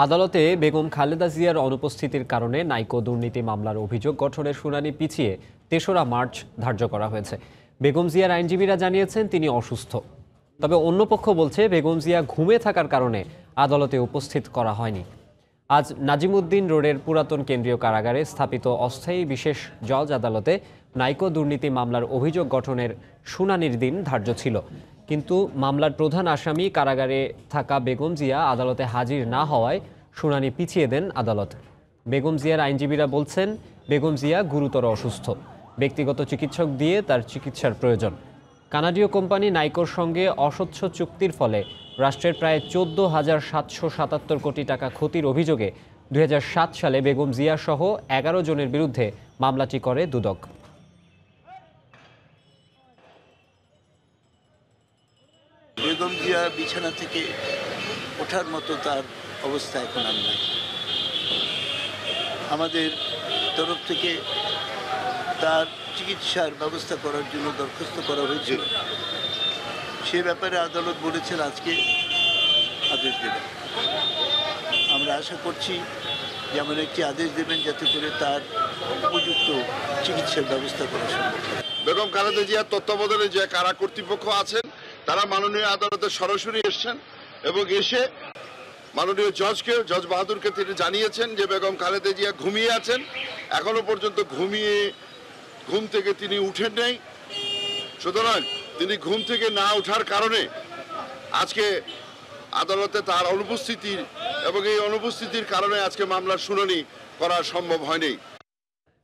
আদালতে বেগম খালেদা জিয়ার অনুপস্থিতির কারণে নাইকো দুর্নীতি মামলার অভিযোগ গঠনের শুনানি পিছিয়ে ৩রা মার্চ ধার্য করা হয়েছে। বেগম জিয়ার আইনজীবীরা জানিয়েছেন তিনি অসুস্থ। তবে অন্য পক্ষ বলছে বেগম জিয়া ঘুমে থাকার কারণে আদালতে উপস্থিত করা হয়নি। আজ নাজিমুদ্দিন রোডের পুরাতন কেন্দ্রীয় কারাগারে স্থাপিত অস্থায়ী বিশেষ জজ আদালতে নাইকো দুর্নীতি মামলার অভিযোগ গঠনের শুনানির দিন ধার্য ছিল, কিন্তু মামলার প্রধান আসামি কারাগারে থাকা বেগম জিয়া আদালতে হাজির না হওয়ায় শুনানি পিছিয়ে দেন আদালত। বেগম জিয়ার আইনজীবীরা বলছেন বেগম জিয়া গুরুতর অসুস্থ, ব্যক্তিগত চিকিৎসক দিয়ে তার চিকিৎসার প্রয়োজন। কানাডীয় কোম্পানি নাইকোর সঙ্গে অস্বচ্ছ চুক্তির ফলে রাষ্ট্রের প্রায় 14,777 কোটি টাকা ক্ষতির অভিযোগে 2007 সালে বেগম জিয়া সহ 11 জনের বিরুদ্ধে মামলাটি করে দুদক। বেগম জিয়া বিছানা থেকে ওঠার মতো তার অবস্থা এখন আর নাই। আমাদের তরফ থেকে তার চিকিৎসার ব্যবস্থা করার জন্য দরখাস্ত করা হয়েছিল। সে ব্যাপারে আদালত বলেছেন আজকে আদেশ দেবেন। আমরা আশা করছি যেমন একটি আদেশ দেবেন যাতে করে তার উপযুক্ত চিকিৎসার ব্যবস্থা করা সম্ভব। বেগম খালেদা জিয়ার তত্ত্বাবধানে যে কারা কর্তৃপক্ষ আছেন তারা মাননীয় আদালতে সরাসরি এসছেন এবং এসে মাননীয় জজ বাহাদুরকে তিনি জানিয়েছেন যে বেগম খালেদা জিয়া ঘুমিয়ে আছেন। এখনো পর্যন্ত ঘুম থেকে তিনি উঠেন নাই। সুতরাং তিনি ঘুম থেকে না ওঠার কারণে আজকে আদালতে তার অনুপস্থিতির এবং এই অনুপস্থিতির কারণে আজকে মামলার শুনানি করা সম্ভব হয়নি।